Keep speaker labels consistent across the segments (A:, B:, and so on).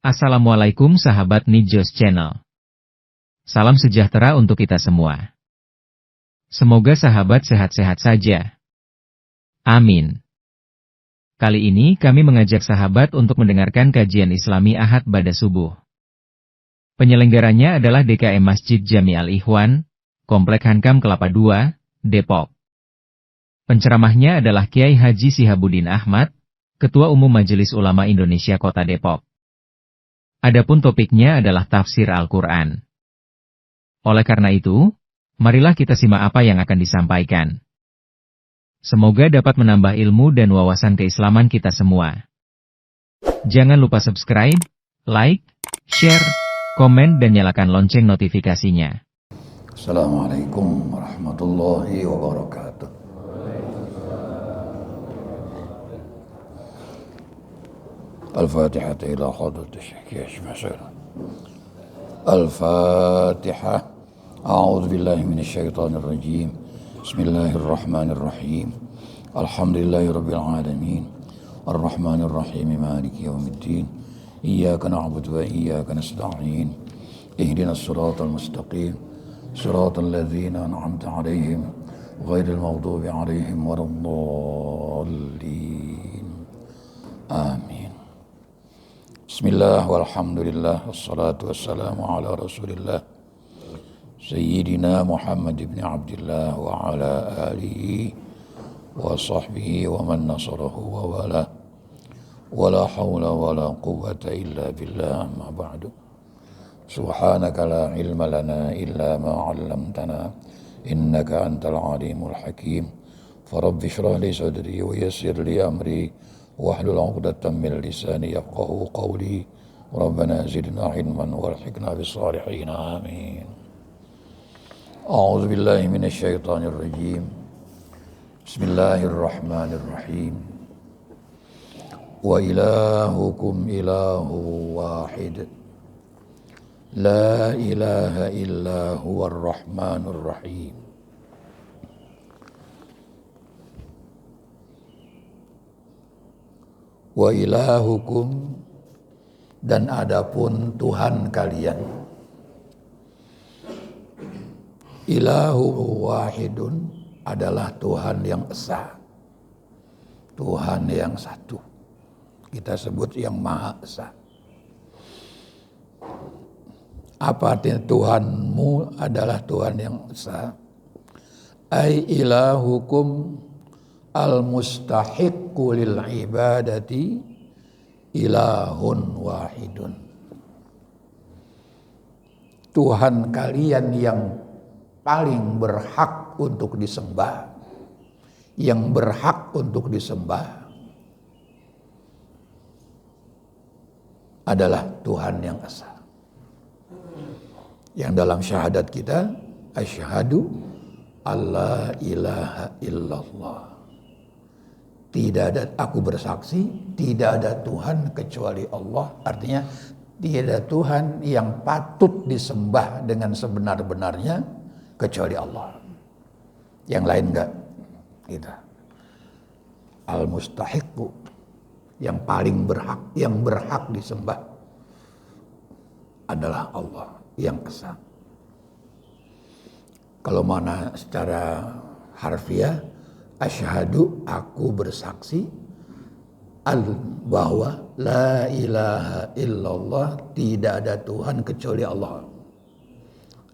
A: Assalamualaikum sahabat Nijos Channel. Salam sejahtera untuk kita semua. Semoga sahabat sehat-sehat saja. Amin. Kali ini kami mengajak sahabat untuk mendengarkan kajian Islami Ahad pada subuh. Penyelenggaranya adalah DKM Masjid Jami Al-Ikhwan, Komplek Hankam Kelapa II, Depok. Penceramahnya adalah Kiai Haji Sihabuddin Ahmad, Ketua Umum Majelis Ulama Indonesia Kota Depok. Adapun topiknya adalah tafsir Al-Quran. Oleh karena itu, marilah kita simak apa yang akan disampaikan. Semoga dapat menambah ilmu dan wawasan keislaman kita semua. Jangan lupa subscribe, like, share, komen dan nyalakan lonceng notifikasinya.
B: Assalamualaikum warahmatullahi wabarakatuh. Al-Fatihah ila hadrat Syekh Masyar. Al-Fatihah. A'udzu billahi minasyaitonir rajim. Bismillahirrahmanirrahim. Alhamdulillahirabbil alamin. Arrahmanir rahim. Maliki yaumiddin. Iyyaka na'budu wa iyyaka nasta'in. Ihdinas siratal mustaqim. Siratal ladzina an'amta 'alaihim ghairil maghdubi 'alaihim waladdallin. Amin. Bismillah walhamdulillah wassalatu wassalamu ala rasulillah Sayyidina Muhammad ibn Abdullah wa ala alihi wa sahbihi wa man nasarahu wa wala wa la hawla wa la quwwata illa billah amma ba'du. Subhanaka la ilma lana illa ma 'allamtana innaka antal alimul hakim. Farabbi shrah li sadri wa yassir li amri wahlul 'uqdatam min lisani yafqahu qawli. Rabbana zidna ilman walhiqna bis salihin. Amin. A'udzu billahi minasy syaithanir rajim. Bismillahirrahmanirrahim. Wa ilahukum ilahu wahid. La ilaha illa huwar rahmanur rahim. Wa ilahukum, dan adapun Tuhan kalian, ilahu wahidun, adalah Tuhan yang esa, Tuhan yang satu. Kita sebut yang Maha Esa. Apa artinya Tuhanmu adalah Tuhan yang esa? Ai ilahukum al-mustahiqqu lil ibadati ilahun wahidun. Tuhan kalian yang paling berhak untuk disembah, yang berhak untuk disembah adalah Tuhan yang esa. Yang dalam syahadat kita, asyhadu alla ilaha illallah. Tidak ada, aku bersaksi, tidak ada Tuhan kecuali Allah. Artinya tidak ada Tuhan yang patut disembah dengan sebenar-benarnya kecuali Allah. Yang lain enggak. Gitu. Al-mustahiqqu, yang paling berhak, yang berhak disembah adalah Allah yang esa. Kalau mana secara harfiah, asyhadu, aku bersaksi, bahwa la ilaha illallah, tidak ada Tuhan kecuali Allah.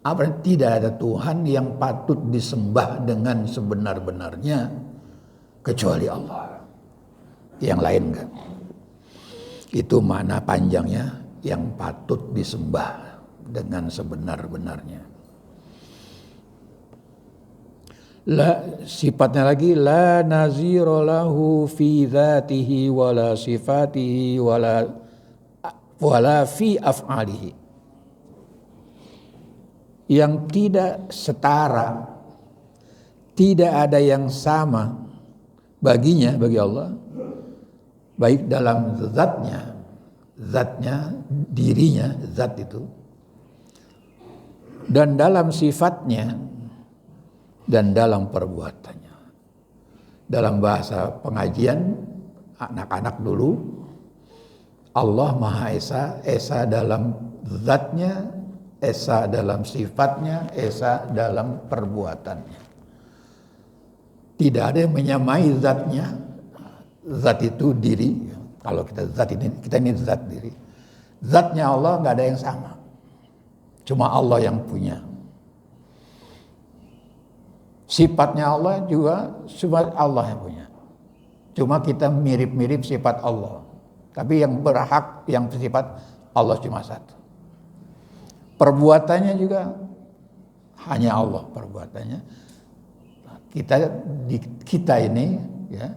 B: Apa? Tidak ada Tuhan yang patut disembah dengan sebenar-benarnya kecuali Allah. Yang lain kan? Itu makna panjangnya, yang patut disembah dengan sebenar-benarnya. Sifatnya lagi, la nazira lahu fi dzatihi wala sifatihi wala fi af'alihi. Yang tidak setara, tidak ada yang sama baginya, bagi Allah, baik dalam zatnya, dirinya, zat itu, dan dalam sifatnya, dan dalam perbuatannya. Dalam bahasa pengajian anak-anak dulu, Allah Maha Esa, Esa dalam zatnya, Esa dalam sifatnya, Esa dalam perbuatannya. Tidak ada yang menyamai zatnya. Zat itu diri. Kalau kita ini zat diri. Zatnya Allah nggak ada yang sama. Cuma Allah yang punya. Sifatnya Allah juga cuma Allah yang punya. Cuma kita mirip-mirip sifat Allah. Tapi yang berhak, yang bersifat Allah cuma satu. Perbuatannya juga hanya Allah perbuatannya. Kita ini ya,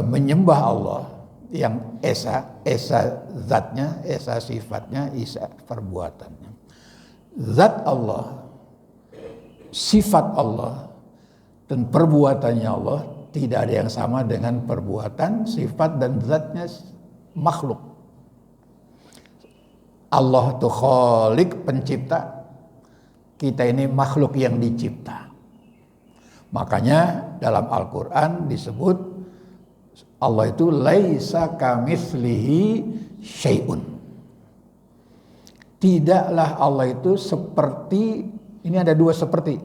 B: menyembah Allah yang esa zatnya, esa sifatnya, esa perbuatannya. Zat Allah, sifat Allah, dan perbuatannya Allah tidak ada yang sama dengan perbuatan, sifat, dan zatnya makhluk. Allah itu khalik, pencipta. Kita ini makhluk yang dicipta. Makanya dalam Al-Quran disebut Allah itu laisa kamitslihi syai'un. Tidaklah Allah itu seperti, ini ada dua seperti.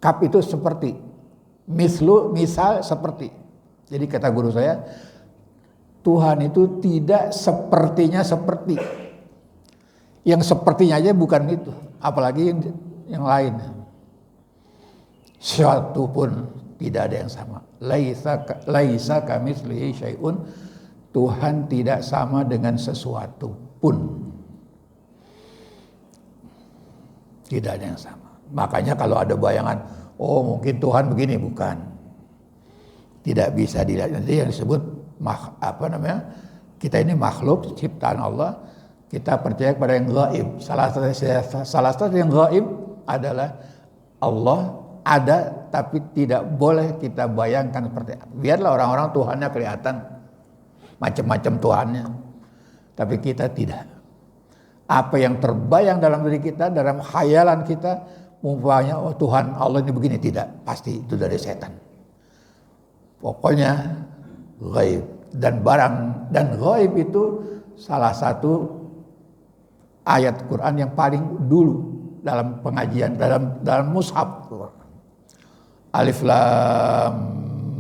B: Kap itu seperti, misal seperti. Jadi kata guru saya, Tuhan itu tidak sepertinya seperti. Yang sepertinya aja bukan itu, apalagi yang lain. Suatu pun tidak ada yang sama. Laisa kamitslihi syai'un. Tuhan tidak sama dengan sesuatu pun. Tidak ada yang sama. Makanya kalau ada bayangan, oh mungkin Tuhan begini, bukan. Tidak bisa dilihat. Nanti yang disebut kita ini makhluk ciptaan Allah. Kita percaya kepada yang gaib. Salah satu yang gaib adalah Allah ada, tapi tidak boleh kita bayangkan seperti apa. Biarlah orang-orang Tuhannya kelihatan macam-macam Tuhannya, tapi kita tidak. Apa yang terbayang dalam diri kita, dalam khayalan kita, umpamanya oh Tuhan Allah ini begini, tidak, pasti itu dari setan. Pokoknya gaib dan gaib itu salah satu ayat Quran yang paling dulu dalam pengajian, dalam mushaf. Alif Lam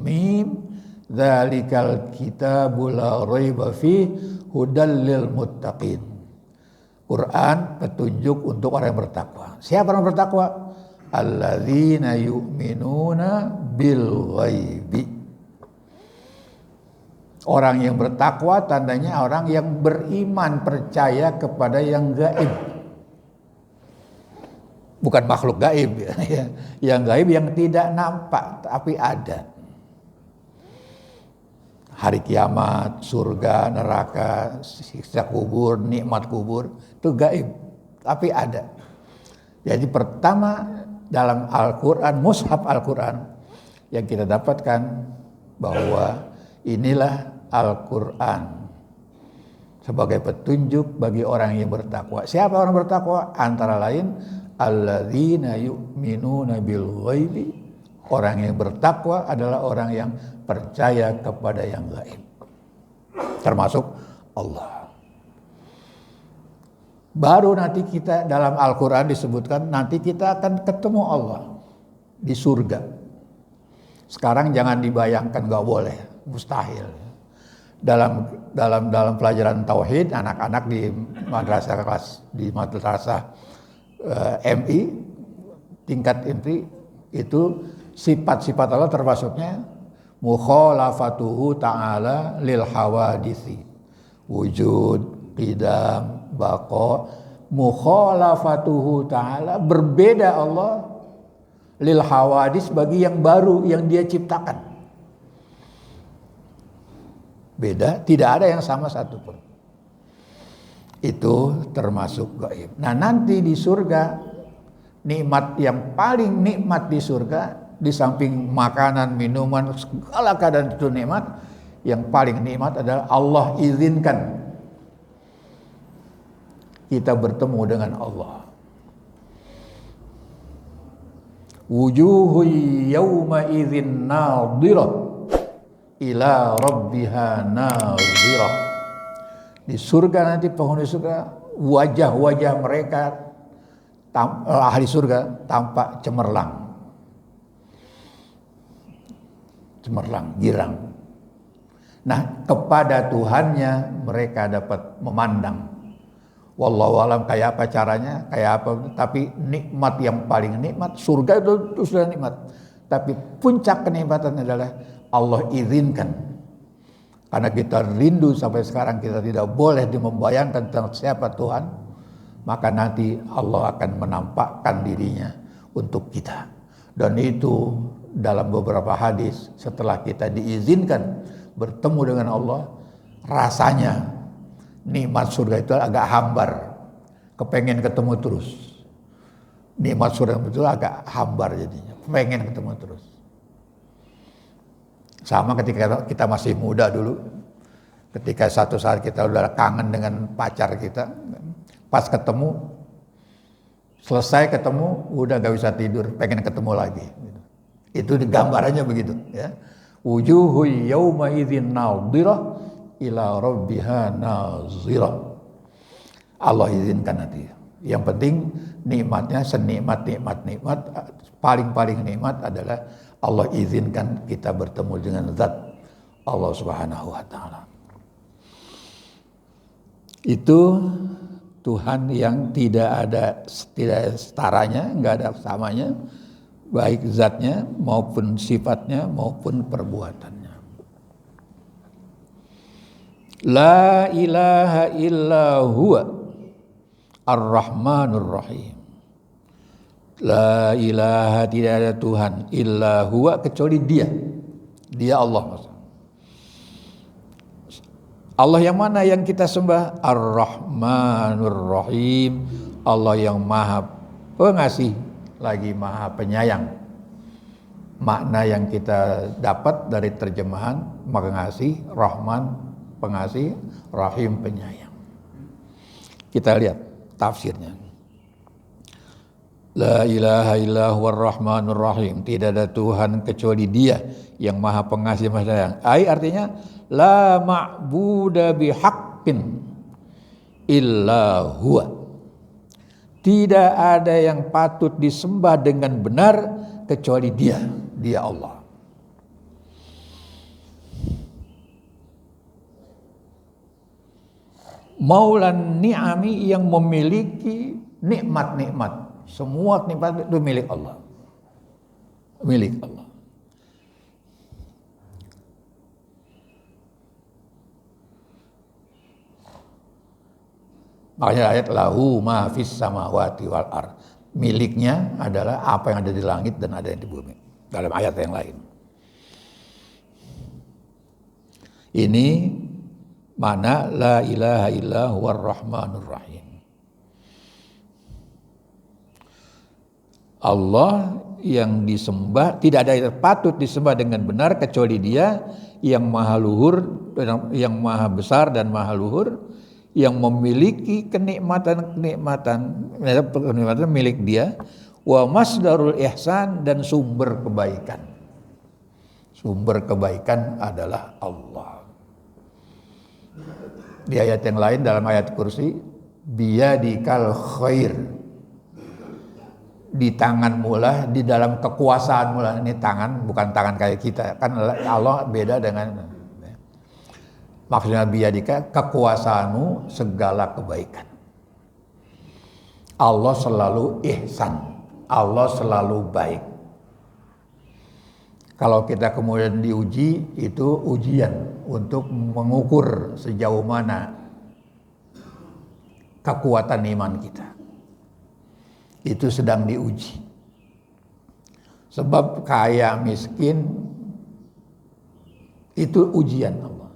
B: Mim dzalikal kitabul la raiba fi hudal lil muttaqin. Quran petunjuk untuk orang yang bertakwa. Siapa orang bertakwa? Alladzina yu'minuna bil ghaibi. Orang yang bertakwa tandanya orang yang beriman, percaya kepada yang gaib. Bukan makhluk gaib ya. Yang gaib yang tidak nampak tapi ada. Hari kiamat, surga, neraka, siksa kubur, nikmat kubur, itu gaib tapi ada. Jadi pertama dalam Al-Quran, mushaf Al-Quran yang kita dapatkan bahwa inilah Al-Quran sebagai petunjuk bagi orang yang bertakwa. Siapa orang bertakwa? Antara lain alladzina yu'minuna bil ghaibi. Orang yang bertakwa adalah orang yang percaya kepada yang gaib, termasuk Allah. Baru nanti kita dalam Al-Quran disebutkan nanti kita akan ketemu Allah di surga. Sekarang jangan dibayangkan, nggak boleh, mustahil. Dalam pelajaran tauhid anak-anak di madrasah MI tingkat inti itu sifat-sifat Allah termasuknya mukhalafatuhu ta'ala lil hawadisi, wujud, qidam, baqa. Mukhalafatuhu ta'ala, berbeda Allah lil hawadis, bagi yang baru yang dia ciptakan. Beda, tidak ada yang sama satupun. Itu termasuk gaib. Nah nanti di surga, nikmat yang paling nikmat di surga, di samping makanan, minuman, segala keadaan itu nikmat, yang paling nikmat adalah Allah izinkan kita bertemu dengan Allah. Wujuhu yawma idzin nadhirah ila rabbiha nadhirah. Di surga nanti penghuni surga, wajah-wajah mereka ahli surga tampak cemerlang, girang. Nah, kepada Tuhannya mereka dapat memandang. Wallahu alam kayak apa caranya, kayak apa, tapi nikmat yang paling nikmat, surga itu sudah nikmat. Tapi puncak kenikmatan adalah Allah izinkan. Karena kita rindu sampai sekarang, kita tidak boleh membayangkan tentang siapa Tuhan, maka nanti Allah akan menampakkan dirinya untuk kita. Dan itu dalam beberapa hadis, setelah kita diizinkan bertemu dengan Allah, rasanya nikmat surga itu agak hambar, kepengen ketemu terus. Nikmat surga itu agak hambar jadinya, pengen ketemu terus. Sama ketika kita masih muda dulu, ketika satu saat kita udah kangen dengan pacar kita, pas ketemu, selesai ketemu, udah gak bisa tidur, pengen ketemu lagi. Itu gambarannya begitu. Ya. Wujuhu yawma idzin nadhirah ila rabbiha nazirah. Allah izinkan nanti. Yang penting nikmatnya senikmat paling nikmat adalah Allah izinkan kita bertemu dengan zat Allah Subhanahu wa taala. Itu Tuhan yang tidak setaranya, enggak ada samanya, baik zatnya maupun sifatnya maupun perbuatannya. La ilaha illa huwa ar-Rahmanur Rahim. La ilaha, tidak ada Tuhan illa huwa, kecuali dia Allah. Allah yang mana yang kita sembah? Ar-Rahmanur Rahim, Allah yang maha pengasih lagi maha penyayang. Makna yang kita dapat dari terjemahan mengasih, Rahman pengasih, Rahim penyayang. Kita lihat tafsirnya. La ilaha illa huwar rahmanur rahim. Tidak ada Tuhan kecuali dia yang maha pengasih maha sayang. Artinya la ma'buda bihaqqin illa huwa. Tidak ada yang patut disembah dengan benar kecuali dia Allah. Maulan ni'ami, yang memiliki nikmat-nikmat. Semua nikmat itu milik Allah. Milik Allah. Makanya ayat lahu ma fis samawati wal ard. Miliknya adalah apa yang ada di langit dan ada yang di bumi. Dalam ayat yang lain. Ini mana la ilaha illa huwar rahmanur rahim. Allah yang disembah, tidak ada yang patut disembah dengan benar kecuali dia yang maha luhur, yang maha besar dan maha luhur, yang memiliki kenikmatan milik dia, wa masdarul ihsan, dan sumber kebaikan. Sumber kebaikan adalah Allah. Di ayat yang lain dalam ayat kursi, biyadikal khair, di tanganmu lah, di dalam kekuasaanmu lah. Ini tangan, bukan tangan kayak kita. Kan Allah beda dengan, maksudnya biyadika, kekuasaanmu segala kebaikan. Allah selalu ihsan, Allah selalu baik. Kalau kita kemudian diuji, itu ujian untuk mengukur sejauh mana kekuatan iman kita. Itu sedang diuji. Sebab kaya miskin itu ujian Allah.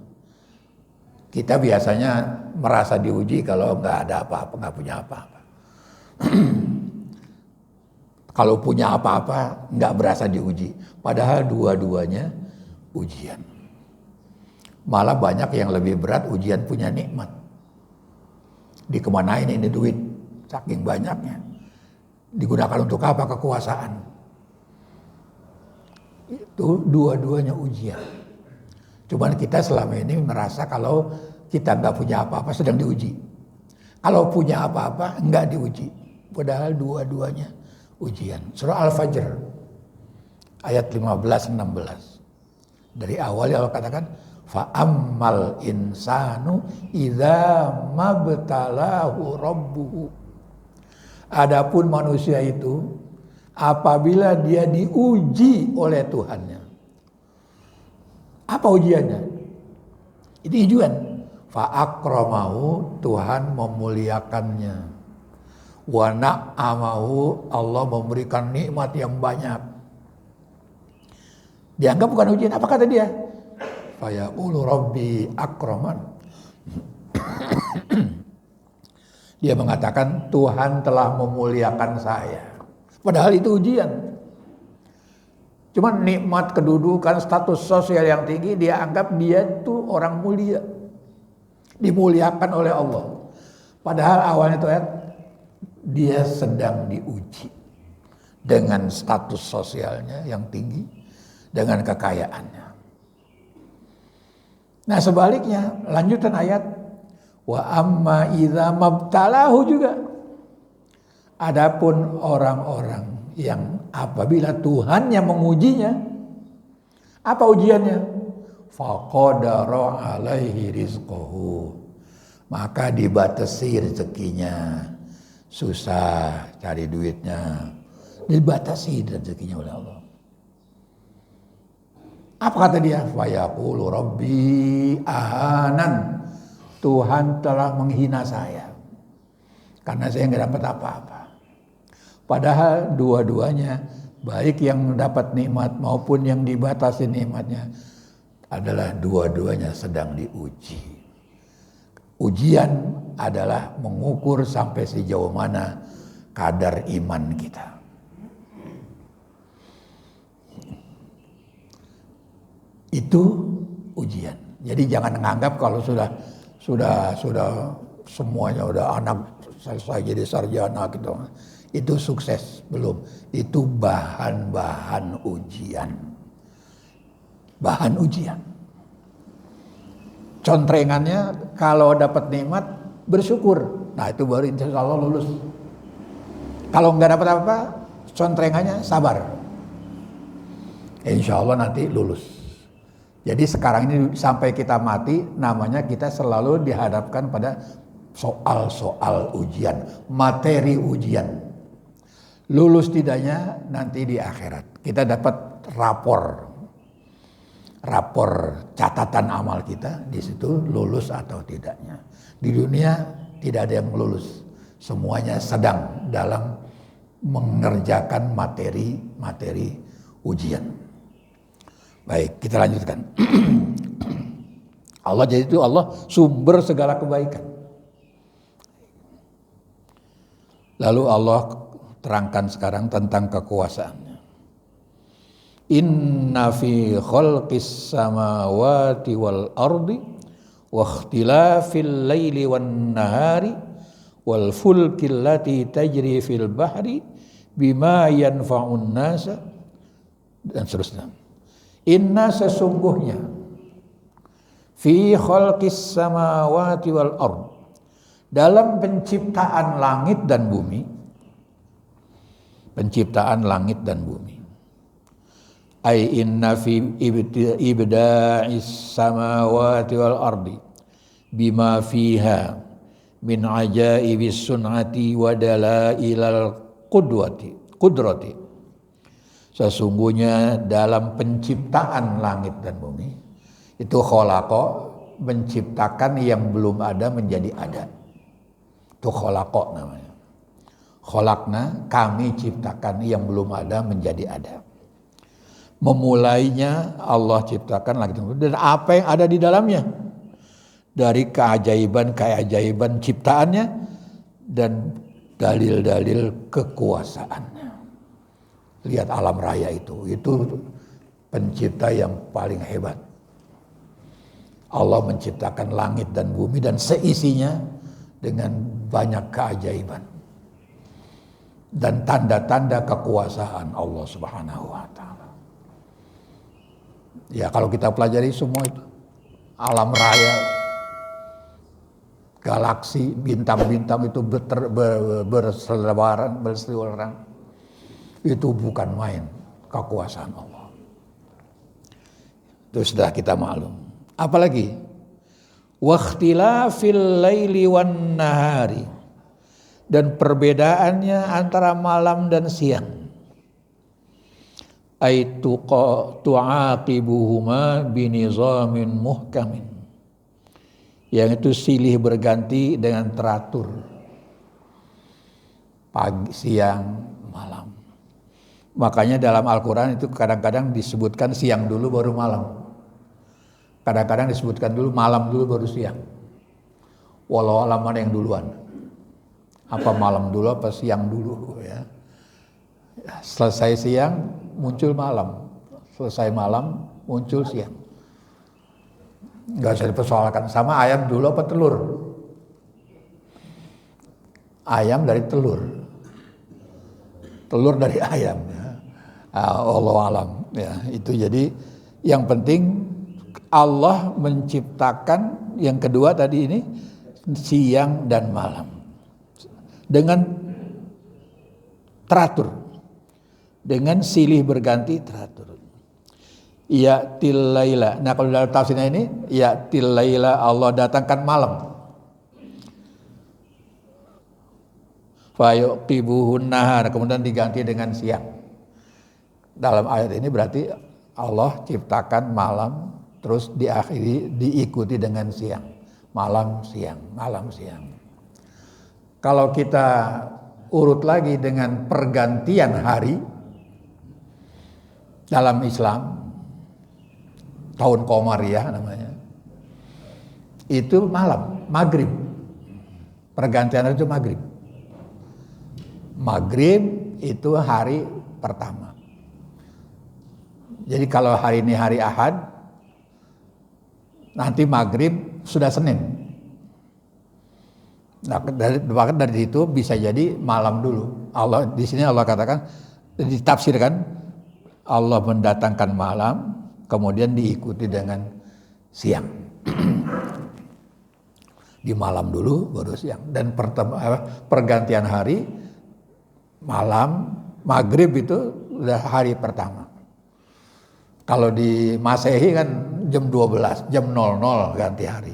B: Kita biasanya merasa diuji kalau nggak ada apa-apa, nggak punya apa-apa. Kalau punya apa-apa nggak berasa diuji. Padahal dua-duanya ujian. Malah banyak yang lebih berat ujian punya nikmat. Dikemanain ini duit, saking banyaknya. Digunakan untuk apa? Kekuasaan. Itu dua-duanya ujian. Cuman kita selama ini merasa kalau kita nggak punya apa-apa sedang diuji. Kalau punya apa-apa nggak diuji. Padahal dua-duanya ujian. Surah Al-Fajr ayat 15-16. Dari awal Allah katakan fa'ammal insanu idza mabtalahu rabbuhu. Adapun manusia itu apabila dia diuji oleh Tuhannya. Apa ujiannya? Itu ujian. Fa'akramahu, Tuhan memuliakannya. Wa na'amahu, Allah memberikan nikmat yang banyak. Dianggap bukan ujian. Apa kata dia? Fayaqulu rabbi akraman. Dia mengatakan Tuhan telah memuliakan saya. Padahal itu ujian. Cuman nikmat kedudukan, status sosial yang tinggi, dia anggap dia itu orang mulia. Dimuliakan oleh Allah. Padahal awalnya itu dia sedang diuji. Dengan status sosialnya yang tinggi, dengan kekayaannya. Nah sebaliknya, lanjutan ayat. Wa amma idza mabtalahu juga. Adapun orang-orang yang apabila Tuhan yang mengujinya, apa ujiannya? Faqadara alaihi rizqahu. Maka dibatasi rezekinya. Susah cari duitnya. Dibatasi rezekinya oleh Allah. Apa kata dia? Fayaqulu rabbi ahanan. Tuhan telah menghina saya. Karena saya nggak dapat apa-apa. Padahal dua-duanya, baik yang dapat nikmat maupun yang dibatasi nikmatnya, adalah dua-duanya sedang diuji. Ujian adalah mengukur sampai sejauh mana kadar iman kita. Itu ujian. Jadi jangan menganggap kalau sudah semuanya udah anak selesai jadi sarjana gitu. Itu sukses, belum. Itu bahan-bahan ujian. Bahan ujian. Contrengannya kalau dapat nikmat bersyukur. Nah itu baru insya Allah lulus. Kalau nggak dapat apa, contrengannya sabar. Insya Allah nanti lulus. Jadi sekarang ini sampai kita mati, namanya kita selalu dihadapkan pada soal-soal ujian, materi ujian. Lulus tidaknya nanti di akhirat. Kita dapat rapor catatan amal kita, di situ lulus atau tidaknya. Di dunia tidak ada yang lulus. Semuanya sedang dalam mengerjakan materi ujian. Baik, kita lanjutkan. Allah jadi itu Allah sumber segala kebaikan. Lalu Allah terangkan sekarang tentang kekuasaannya. Inna fi khalqis samawati wal ardi wa ikhtilafil laili wan nahari wal fulkil lati tajri fil bahri bima yanfa'un nasa dan seterusnya. Inna sesungguhnya fi khalqis samawati wal ard, dalam penciptaan langit dan bumi, ay inna fi ibda'is samawati wal ardi bima fiha min ajaibis sun'ati wa dalailal qudrati. Sesungguhnya dalam penciptaan langit dan bumi itu khalaqa, menciptakan yang belum ada menjadi ada. Itu khalaqa namanya. Khalaqna, kami ciptakan yang belum ada menjadi ada. Memulainya Allah ciptakan langit dan bumi dan apa yang ada di dalamnya dari keajaiban ciptaannya dan dalil-dalil kekuasaannya. Lihat alam raya itu pencipta yang paling hebat. Allah menciptakan langit dan bumi dan seisinya dengan banyak keajaiban dan tanda-tanda kekuasaan Allah Subhanahu wa taala. Ya kalau kita pelajari semua itu alam raya galaksi, bintang-bintang itu berseliweran. Itu bukan main kekuasaan Allah. Itu sudah kita maklum. Apalagi wakhtilafil laili wan nahari, dan perbedaannya antara malam dan siang. Aitu tu'aqibuhuma binizamin muhkamin, yang itu silih berganti dengan teratur, pagi, siang, malam. Makanya dalam Al-Quran itu kadang-kadang disebutkan siang dulu baru malam, kadang-kadang disebutkan dulu malam dulu baru siang. Walau alam mana yang duluan, apa malam dulu apa siang dulu ya. Selesai siang muncul malam, selesai malam muncul siang. Nggak usah dipersoalkan. Sama ayam dulu apa telur? Ayam dari telur, telur dari ayam ya. Allah alam ya. Itu jadi yang penting Allah menciptakan yang kedua tadi ini siang dan malam dengan teratur, dengan silih berganti teratur. Ya tilaila. Nah kalau dalam tafsirnya ini ya tilaila, Allah datangkan malam. Fayuqibuhun nahar, kemudian diganti dengan siang. Dalam ayat ini berarti Allah ciptakan malam terus diakhiri diikuti dengan siang. Malam siang, malam siang. Kalau kita urut lagi dengan pergantian hari dalam Islam, tahun Komariah namanya, itu malam, maghrib. Pergantian itu maghrib. Maghrib itu hari pertama. Jadi kalau hari ini hari Ahad, nanti maghrib sudah Senin. Nah, dari itu bisa jadi malam dulu. Allah di sini Allah katakan, ditafsirkan Allah mendatangkan malam, kemudian diikuti dengan siang. Di malam dulu baru siang. Dan pergantian hari malam, maghrib itu udah hari pertama. Kalau di Masehi kan jam 12, jam 00 ganti hari.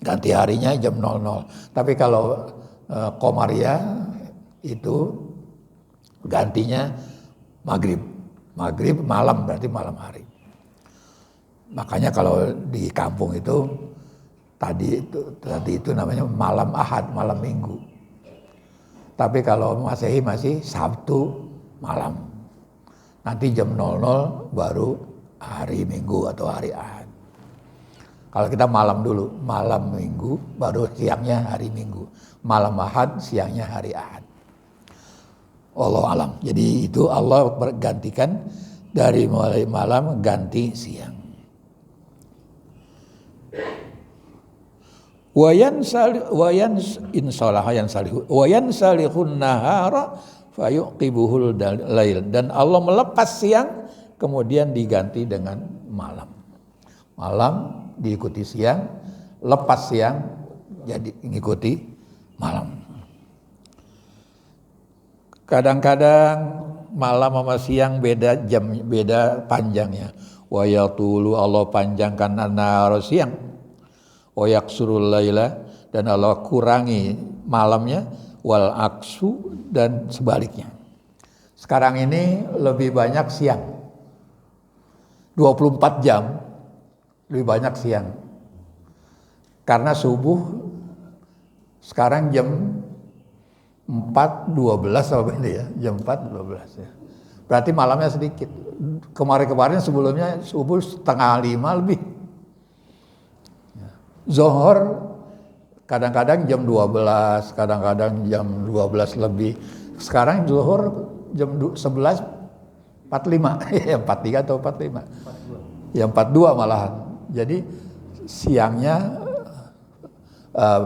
B: Ganti harinya jam 00. Tapi kalau Komariah itu gantinya maghrib. Maghrib malam, berarti malam hari. Makanya kalau di kampung itu tadi itu namanya malam Ahad, malam Minggu. Tapi kalau Masehi masih Sabtu malam. Nanti jam 00 baru hari Minggu atau hari Ahad. Kalau kita malam dulu, malam Minggu, baru siangnya hari Minggu. Malam Ahad, siangnya hari Ahad. Wallahu alam. Jadi itu Allah bergantikan dari mulai malam ganti siang. Wayan salihun nahara fayuqibuhul lail, dan Allah melepas siang kemudian diganti dengan malam. Malam diikuti siang, lepas siang jadi mengikuti malam. Kadang-kadang malam sama siang beda jam, beda panjangnya. Wa yatulu, Allah panjangkan an-nahar siang. Wa yaksurul laila, dan Allah kurangi malamnya. Wal aksu, dan sebaliknya. Sekarang ini lebih banyak siang. 24 jam lebih banyak siang. Karena subuh sekarang jam 4.12 apa ini ya, jam 4.12 ya. Berarti malamnya sedikit. Kemarin-kemarin sebelumnya subuh 4:30 lebih. Zohor kadang-kadang jam 12, kadang-kadang jam 12 lebih. Sekarang zuhur jam 11.45, ya 43 atau 45. Ya 42 malahan. Jadi siangnya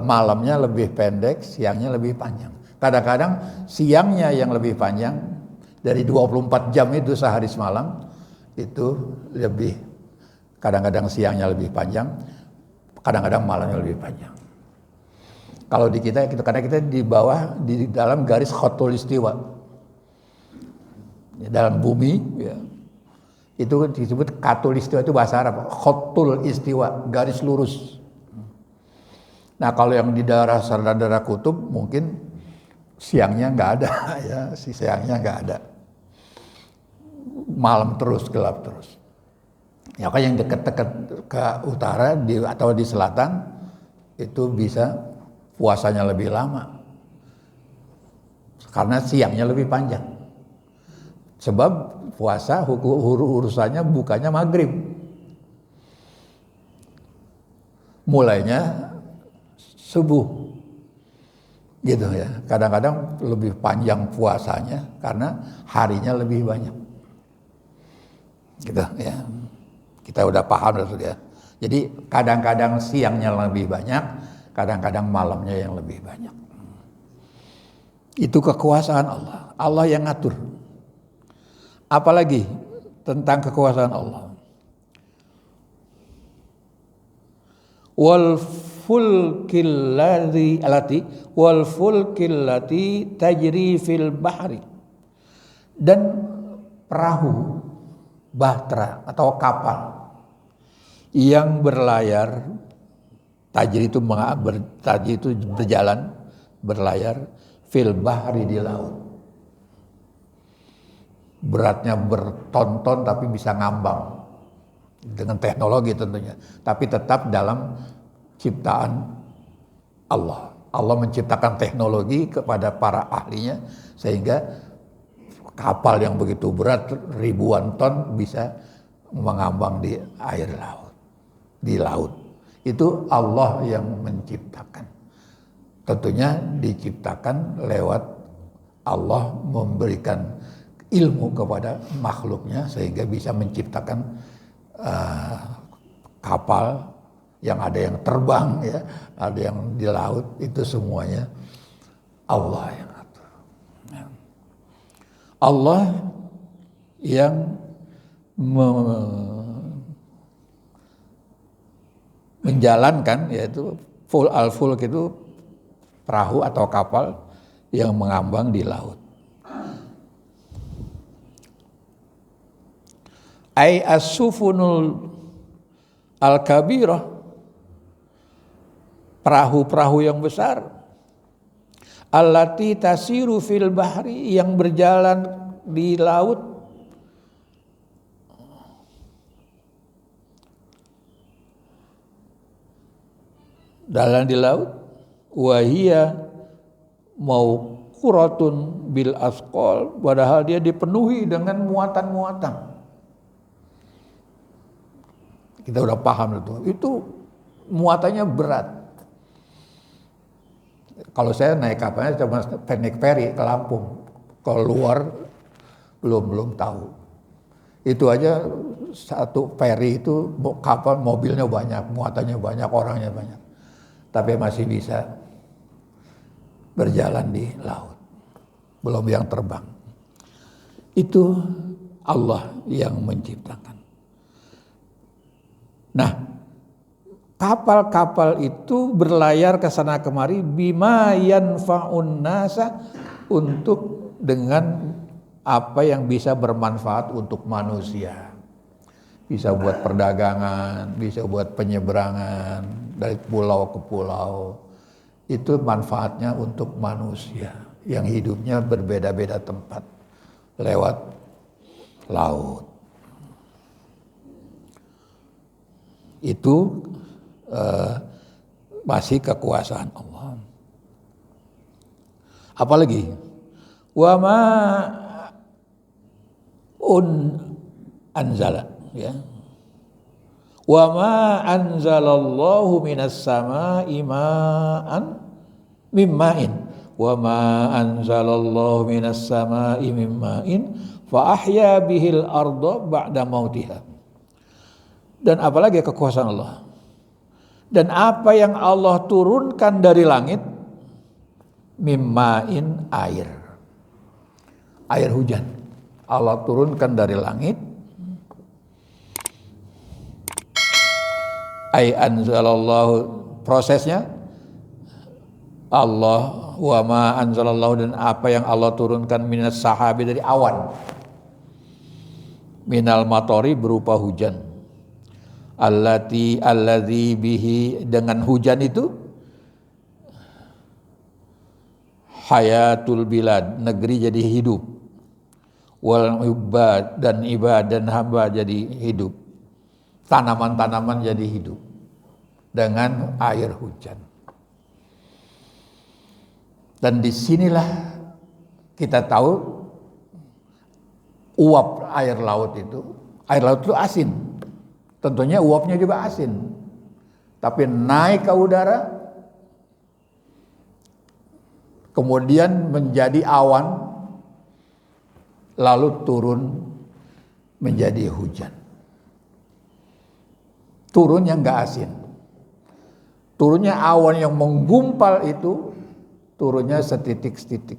B: malamnya lebih pendek, siangnya lebih panjang. Kadang-kadang siangnya yang lebih panjang dari 24 jam itu sehari semalam itu lebih, kadang-kadang siangnya lebih panjang. kadang-kadang malamnya lebih panjang. Kalau di kita karena kita di bawah, di dalam garis khotul istiwa, dalam bumi, ya, itu disebut katul istiwa, itu bahasa Arab, khotul istiwa, garis lurus. Nah kalau yang di daerah Samudra Kutub mungkin siangnya nggak ada, ya, siangnya nggak ada, malam terus, gelap terus. Ya kan yang dekat-dekat ke utara atau di selatan itu bisa puasanya lebih lama karena siangnya lebih panjang. Sebab puasa urusannya bukannya maghrib, mulainya subuh, gitu ya. Kadang-kadang lebih panjang puasanya karena harinya lebih banyak, gitu ya. Kita udah paham ya. Jadi kadang-kadang siangnya lebih banyak, kadang-kadang malamnya yang lebih banyak. Itu kekuasaan Allah. Allah yang ngatur. Apalagi tentang kekuasaan Allah. Wal fulkil lati tajri fil bahri. Dan perahu bahtera atau kapal yang berlayar, tajri itu berjalan, berlayar, fil bahri, di laut. Beratnya berton-ton tapi bisa ngambang dengan teknologi tentunya, tapi tetap dalam ciptaan Allah. Allah menciptakan teknologi kepada para ahlinya sehingga kapal yang begitu berat ribuan ton bisa mengambang di air laut, di laut. Itu Allah yang menciptakan. Tentunya diciptakan lewat Allah memberikan ilmu kepada makhluknya sehingga bisa menciptakan kapal yang ada yang terbang, ya, ada yang di laut. Itu semuanya Allah yang atur. Allah yang menjalankan, yaitu al-fulk itu perahu atau kapal yang mengambang di laut. Ai as-sufunul al-kabirah, perahu-perahu yang besar, allati tasiru fil bahri, yang berjalan di laut, jalan di laut, wahia mauquratun bil asqal, padahal dia dipenuhi dengan muatan-muatan. Kita udah paham itu muatannya berat. Kalau saya naik kapalnya cuma naik ferry ke Lampung, kalau luar belum tahu. Itu aja satu ferry itu kapal, mobilnya banyak, muatannya banyak, orangnya banyak, tapi masih bisa berjalan di laut, belum yang terbang. Itu Allah yang menciptakan. Nah, kapal-kapal itu berlayar ke sana kemari bima yanfa'un nasa, untuk dengan apa yang bisa bermanfaat untuk manusia. Bisa buat perdagangan, bisa buat penyeberangan dari pulau ke pulau. Itu manfaatnya untuk manusia yang hidupnya berbeda-beda tempat lewat laut. Itu masih kekuasaan Allah. Apalagi wa ma anzala, ya. Wa ma anzalallahu minas samaa'i ma'an mimma'in, wa ma anzalallahu minas samaa'i mimma'in fa ahya bihil arda ba'da mautiha. Dan apalagi kekuasaan Allah. Dan apa yang Allah turunkan dari langit, mimma'in, air hujan. Allah turunkan dari langit Ai anzalallahu, prosesnya Allah, wa ma anzalallahu, dan apa yang Allah turunkan minas sahabi, dari awan, minal matori, berupa hujan, alladzi bihi, dengan hujan itu hayatul bilad, negeri jadi hidup, wal ibad, dan ibad dan hamba jadi hidup, tanaman-tanaman jadi hidup dengan air hujan. Dan disinilah kita tahu uap air laut itu asin. Tentunya uapnya juga asin. Tapi naik ke udara, kemudian menjadi awan, lalu turun menjadi hujan. Turunnya nggak asin. Turunnya awan yang menggumpal itu, turunnya setitik-setitik.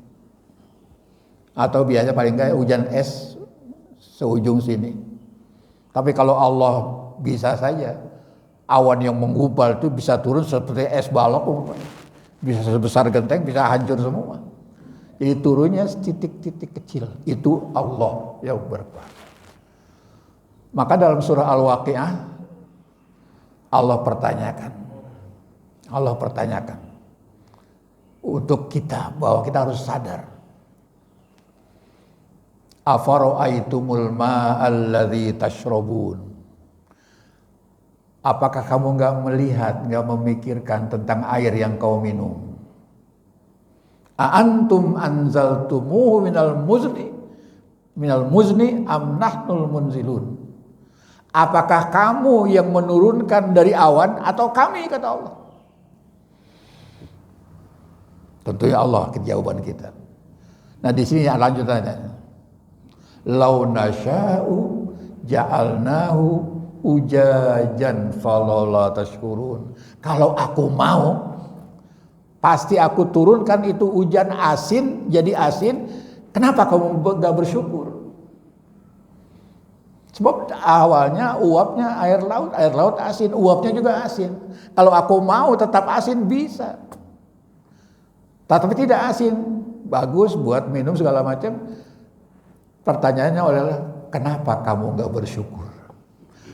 B: Atau biasa paling enggak hujan es seujung sini. Tapi kalau Allah bisa saja, awan yang menggumpal itu bisa turun seperti es balok, bisa sebesar genteng, bisa hancur semua. Jadi turunnya titik-titik kecil. Itu Allah yang berkuasa. Maka dalam surah Al-Waqiah Allah pertanyakan untuk kita, bahwa kita harus sadar. Afara'aitumul ma'alladzi tashrabun. Apakah kamu enggak melihat, enggak memikirkan tentang air yang kau minum? Aantum anzaltumuhu minal muzni am nahnul munzilun. Apakah kamu yang menurunkan dari awan atau kami, kata Allah. Tentunya Allah jawaban kita. Nah di sini lanjutannya. Lau nasya'u ja'alnahu ujajan falaula tashkurun. Kalau aku mau, pasti aku turunkan itu hujan asin, jadi asin. Kenapa kamu gak bersyukur? Sebab awalnya uapnya air laut asin, uapnya juga asin. Kalau aku mau tetap asin bisa. Tapi tidak asin, bagus buat minum segala macam. Pertanyaannya adalah, kenapa kamu gak bersyukur?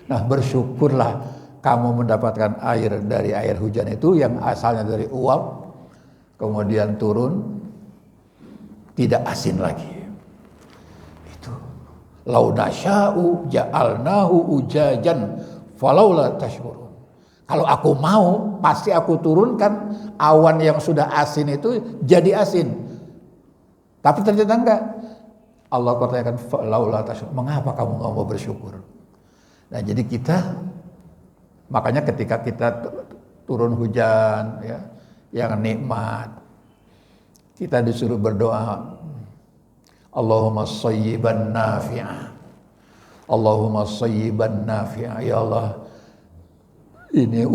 B: Nah, bersyukurlah kamu mendapatkan air dari air hujan itu yang asalnya dari uap, kemudian turun, tidak asin lagi. Itu. Lau nasya'u ja'alnahu ujajan falaula tashkurun. Kalau aku mau, pasti aku turunkan awan yang sudah asin itu jadi asin. Tapi ternyata enggak. Allah katakan falaula tashkurun. Mengapa kamu enggak mau bersyukur? Nah, jadi kita, makanya ketika kita turun hujan, ya, yang nikmat, kita disuruh berdoa, Allahumma shayyiban nafi'ah, Allahumma shayyiban nafi'ah. Ya Allah, ini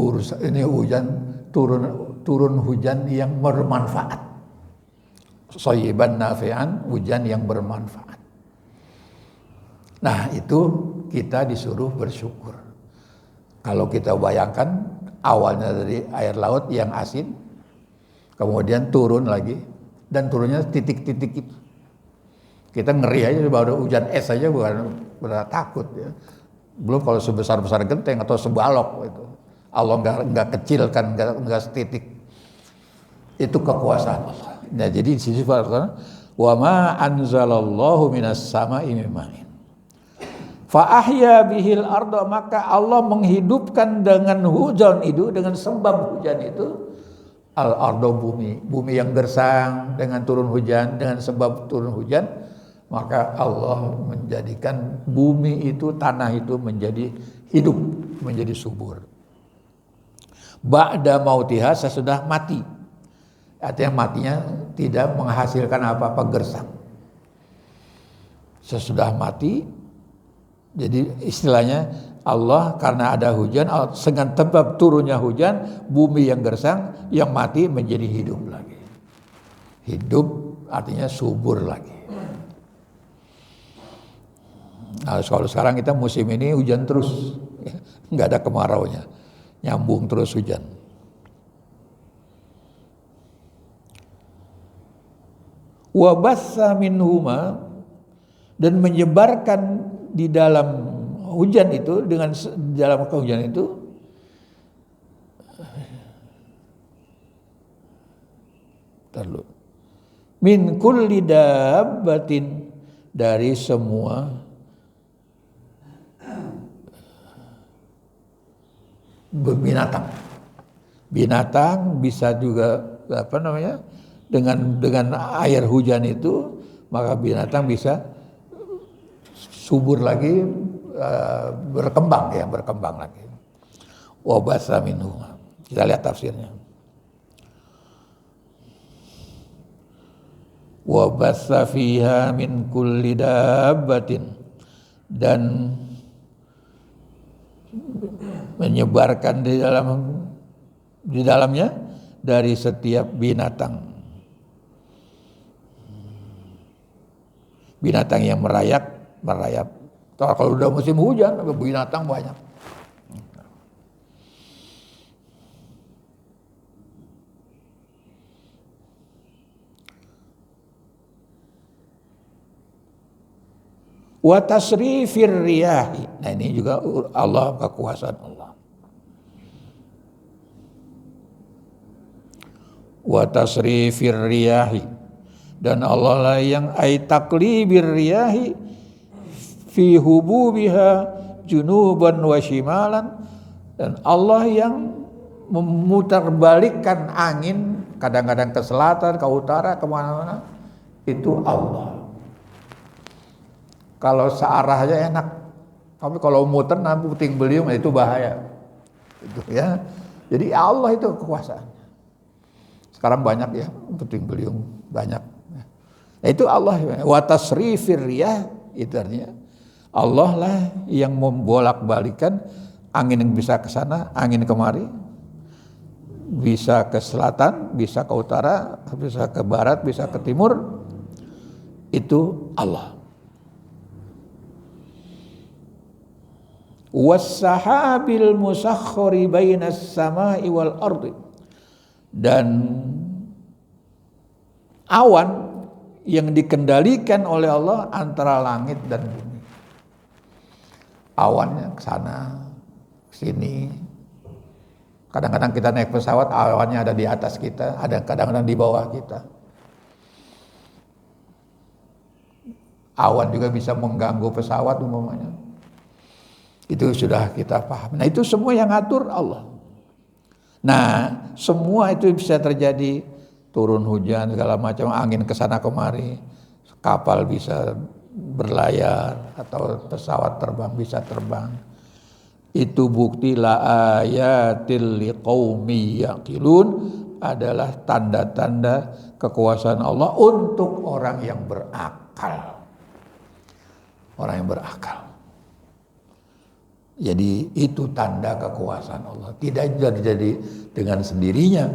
B: hujan, turun hujan yang bermanfaat. Shayyiban nafi'an, hujan yang bermanfaat. Nah, itu kita disuruh bersyukur. Kalau kita bayangkan awalnya dari air laut yang asin, kemudian turun lagi, dan turunnya titik-titik itu. Kita ngeri aja, baru hujan es aja bukan takut ya. Belum kalau sebesar-besar genteng atau sebalok itu. Allah enggak kecil kan, enggak setitik. Itu kekuasaan Allah. Nah, jadi di sini wa ma anzalallahu minas sama'i min ma'in fa ahya bihil arda, maka Allah menghidupkan dengan hujan itu, dengan sebab hujan itu, al arda, bumi yang gersang dengan turun hujan, dengan sebab turun hujan, maka Allah menjadikan bumi itu, tanah itu menjadi hidup, menjadi subur. Ba'da mautiha, sesudah mati. Artinya matinya tidak menghasilkan apa-apa, gersang. Sesudah mati, jadi istilahnya Allah karena ada hujan, dengan sebab turunnya hujan, bumi yang gersang, yang mati menjadi hidup lagi. Hidup artinya subur lagi. Nah, kalau sekarang kita musim ini hujan terus, nggak ada kemaraunya. nyambung terus hujan. Wa bassa minhuma, dan menyebarkan di dalam hujan itu, dengan dalam hujan itu min kulli dabbatin, dari semua binatang. Binatang bisa juga dengan air hujan itu, maka binatang bisa subur lagi, berkembang lagi. Wa basa minhu. Kita lihat tafsirnya. Wa basa fiha min kulli dabbatin, dan menyebarkan di dalamnya dari setiap binatang. Binatang yang merayap. Kalau udah musim hujan, binatang banyak. Wa tasrifir riyahi. Nah, ini juga Allah, kekuasaan Allah. Wa tasrifir riyahi, dan Allah lah yang taqlibir riyahi fi hububiha junuban wa shimalan, dan Allah yang memutarbalikkan angin kadang-kadang ke selatan, ke utara, kemana-mana. Itu Allah. Kalau searah aja enak, tapi kalau muter nanti puting beliung, itu bahaya. Itu ya. Jadi Allah itu kekuasaannya. Sekarang banyak ya puting beliung, banyak. Nah, itu Allah. Wa tasrifir riyah, itu artinya Allah lah yang membolak-balikan angin yang bisa ke sana, angin kemari, bisa ke selatan, bisa ke utara, bisa ke barat, bisa ke timur. Itu Allah. Was-sahabil musakhkhari bainas samai wal ardi, dan awan yang dikendalikan oleh Allah antara langit dan bumi. Awannya ke sana, ke sini. Kadang-kadang kita naik pesawat, awannya ada di atas kita, ada kadang-kadang di bawah kita. Awan juga bisa mengganggu pesawat umpamanya. Itu sudah kita paham. Nah, itu semua yang ngatur Allah. Nah, semua itu bisa terjadi, turun hujan segala macam, angin kesana kemari, kapal bisa berlayar atau pesawat terbang bisa terbang. Itu bukti la ayatil liqaumi yaqilun, adalah tanda-tanda kekuasaan Allah untuk orang yang berakal. Orang yang berakal. Jadi itu tanda kekuasaan Allah. Tidak jadi dengan sendirinya,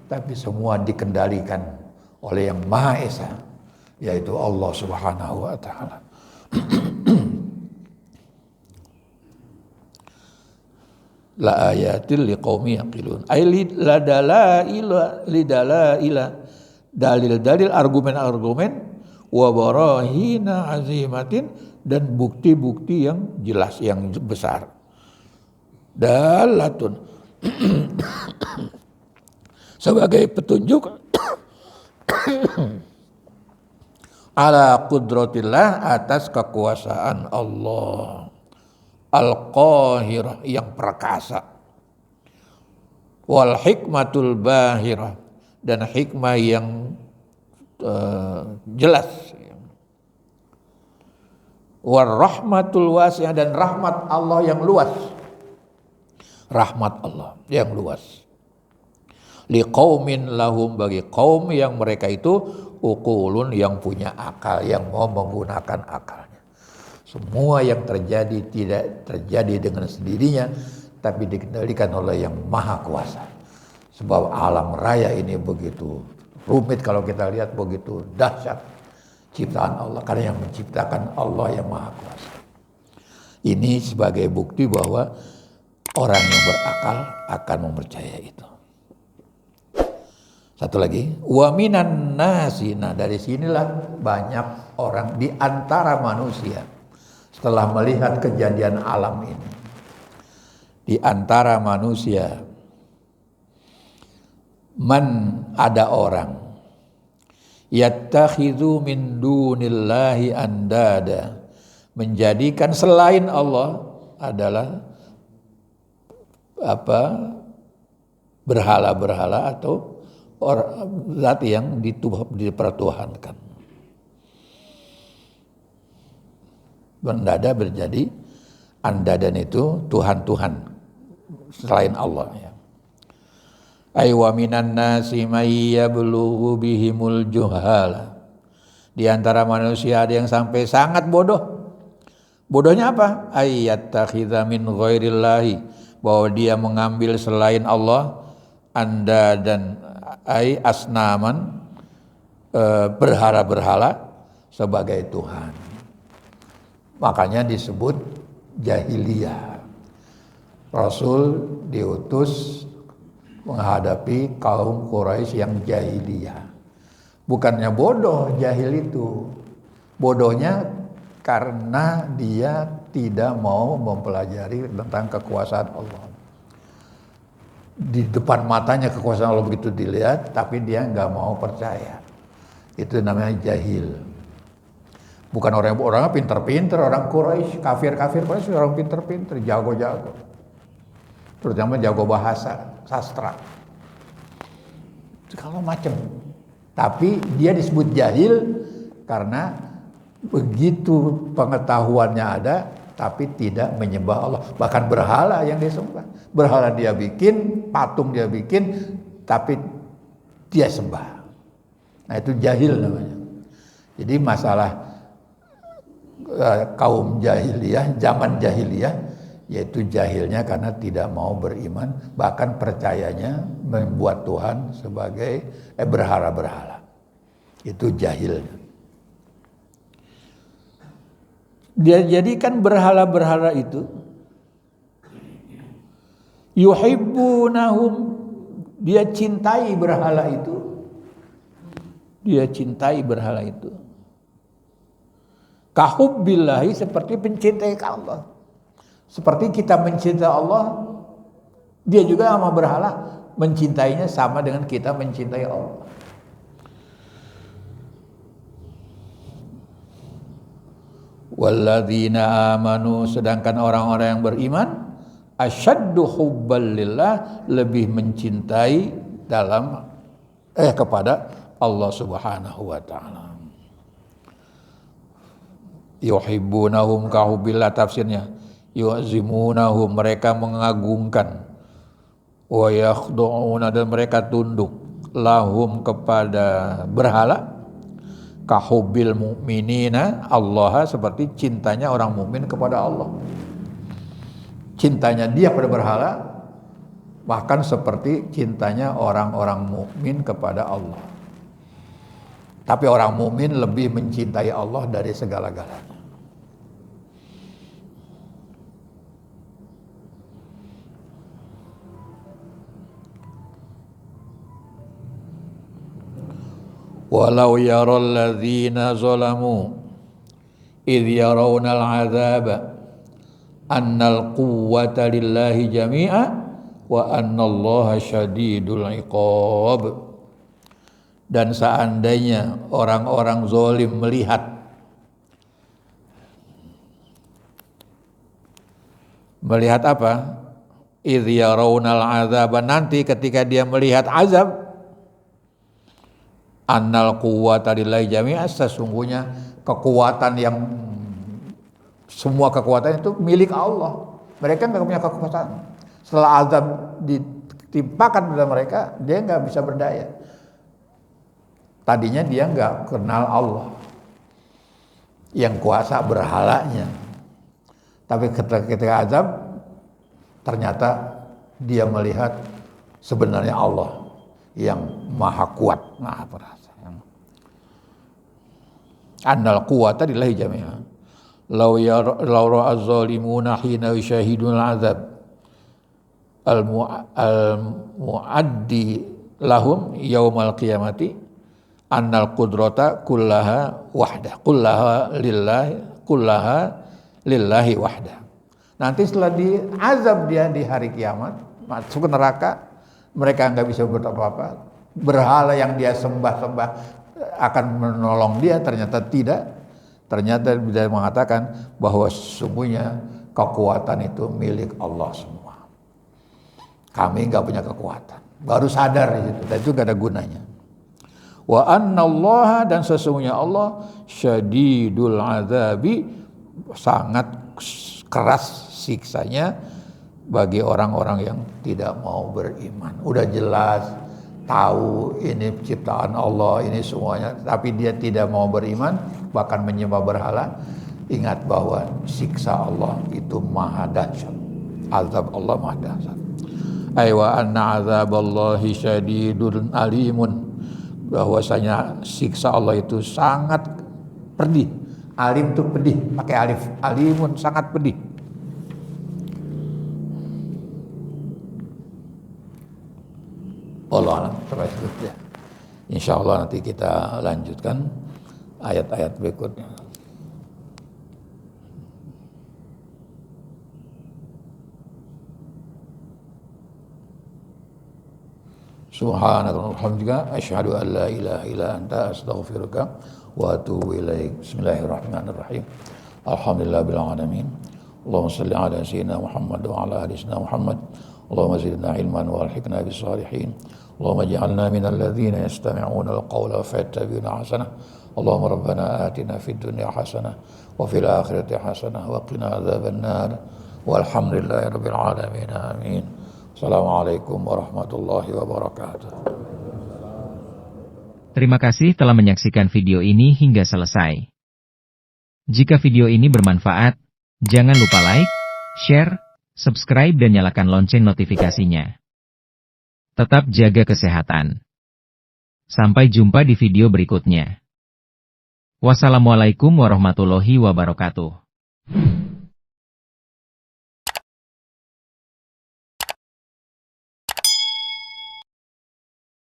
B: tapi semua dikendalikan oleh yang Maha Esa, yaitu Allah Subhanahu wa taala. La ayatil liqaumi yaqilun. Ay lidalaila, dalil-dalil, argumen-argumen, wa barahina azimatin, dan bukti-bukti yang jelas, yang besar. Dalatun sebagai petunjuk ala qudratillah, atas kekuasaan Allah al-qahirah, yang perkasa, wal hikmatul bahirah, dan hikmah yang jelas, war rahmatul wasi'ah, dan rahmat Allah yang luas. Rahmat Allah yang luas. Liqaumin lahum, bagi kaum yang mereka itu uqulun, yang punya akal, yang mau menggunakan akalnya. Semua yang terjadi tidak terjadi dengan sendirinya, tapi dikendalikan oleh yang maha kuasa. Sebab alam raya ini begitu rumit, kalau kita lihat begitu dahsyat ciptaan Allah, karena yang menciptakan Allah yang maha kuasa. Ini sebagai bukti bahwa orang yang berakal akan mempercaya itu. Satu lagi, wa minan nasi. Nah, dari sinilah banyak orang di antara manusia setelah melihat kejadian alam ini. Di antara manusia ada orang yattakhidhu min dunillahi andada, menjadikan selain Allah adalah berhala-berhala atau zat yang dipertuhankan. Andada berjadi andadan itu Tuhan-Tuhan selain Allah ya. Ay wa minan nasi may yablughu bihimul juhala. Di antara manusia ada yang sampai sangat bodoh. Bodohnya apa? Ay yattakhidha min ghairillahi, bahwa dia mengambil selain Allah andadan ay asnaman, berhala-berhala sebagai Tuhan. Makanya disebut jahiliyah. Rasul diutus menghadapi kaum Quraisy yang jahiliyah. Bukannya bodoh jahil itu. Bodohnya karena dia tidak mau mempelajari tentang kekuasaan Allah. Di depan matanya kekuasaan Allah begitu dilihat, tapi dia nggak mau percaya. Itu namanya jahil. Bukan orang pinter-pinter, orang Quraisy, kafir-kafir Quraisy orang pinter-pinter, jago-jago. Terutama jago bahasa, sastra. Kalau macam. Tapi dia disebut jahil karena begitu pengetahuannya ada, tapi tidak menyembah Allah. Bahkan berhala yang dia sembah. Berhala dia bikin, patung dia bikin, tapi dia sembah. Nah itu jahil namanya. Jadi masalah kaum jahiliyah, zaman jahiliyah, yaitu jahilnya karena tidak mau beriman, bahkan percayanya membuat Tuhan sebagai berhala-berhala. Itu jahilnya. Dia jadikan berhala-berhala itu yuhibbunahum, dia cintai berhala itu. Dia cintai berhala itu. Kahubbillahi, seperti mencintai Allah. Seperti kita mencintai Allah, dia juga sama berhala mencintainya sama dengan kita mencintai Allah. Walladzina amanu, sedangkan orang-orang yang beriman, asyaddu hubban lillah, lebih mencintai kepada Allah Subhanahu wa taala. Yuhibbunahum kahubbillah, tafsirnya yu'zimunahum, mereka mengagungkan, wa yakhdu'una, dan mereka tunduk, lahum, kepada berhala, kahubbil mu'minina Allah, seperti cintanya orang mukmin kepada Allah. Cintanya dia pada berhala bahkan seperti cintanya orang-orang mukmin kepada Allah. Tapi orang mukmin lebih mencintai Allah dari segala-galanya. Walau yaral ladzina zalamu idh yarawnal 'adzaba annal quwwata lillahi jami'a wa annallaha syadidul 'iqab. Dan seandainya orang-orang zalim melihat apa? Idh yarawnal 'adzaba, nanti ketika dia melihat azab, annal quwwata lillahi jami'a, sesungguhnya kekuatan yang semua kekuatan itu milik Allah. Mereka nggak punya kekuatan. Setelah azab ditimpakan pada mereka, dia nggak bisa berdaya. Tadinya dia nggak kenal Allah yang kuasa, berhalanya. Tapi ketika azab, ternyata dia melihat sebenarnya Allah yang maha kuat, maha perkasa. Annal quwwata lillahi jami'a. Law ra'az zalimuna hina yushahidul azab. al-muaddi lahum yaumal qiyamati annal qudrata kullaha lillahi wahdah. Nanti setelah diazab dia di hari kiamat, masuk ke neraka, mereka nggak bisa buat apa-apa. Berhala yang dia sembah-sembah akan menolong dia, ternyata tidak. Ternyata dia mengatakan bahwa sesungguhnya kekuatan itu milik Allah semua. Kami nggak punya kekuatan. Baru sadar di situ, dan itu nggak ada gunanya. Wa annallaha, dan sesungguhnya Allah syadidul azabi, sangat keras siksanya bagi orang-orang yang tidak mau beriman. Udah jelas tahu ini ciptaan Allah, ini semuanya, tapi dia tidak mau beriman, bahkan menyembah berhala. Ingat bahwa siksa Allah itu maha dahsyat. Azab Allah maha dahsyat. Aywa anna azaballahi syadidun alimun, bahwasanya siksa Allah itu sangat pedih. Alim itu pedih, pakai alif. Alimun, sangat pedih. Allah alam, terus ya. Insya Allah nanti kita lanjutkan ayat-ayat berikutnya. Subhanaka wa bihamdika asyhadu an la ilaha illa anta astaghfiruka wa atubu ilaik. Bismillahirrahmanirrahim. Alhamdulillahil alamin. Allahumma shalli ala sayyidina Muhammad wa ala ali sayyidina Muhammad. Allahumma zidna ilman wa alhiqna bis salihin. Allahumma ij'alna minal ladzina yastami'una al-qawla fayattabi'una ahsanah. Allahumma rabbana atina fid dunya hasanah wa fil akhirati hasanah wa qina adzaban nar. Walhamdulillahi rabbil alamin. Amin. Assalamualaikum warahmatullahi wabarakatuh.
A: Terima kasih telah menyaksikan video ini hingga selesai. Jika video ini bermanfaat, jangan lupa like, share, subscribe dan nyalakan lonceng notifikasinya. Tetap jaga kesehatan. Sampai jumpa di video berikutnya. Wassalamualaikum warahmatullahi wabarakatuh.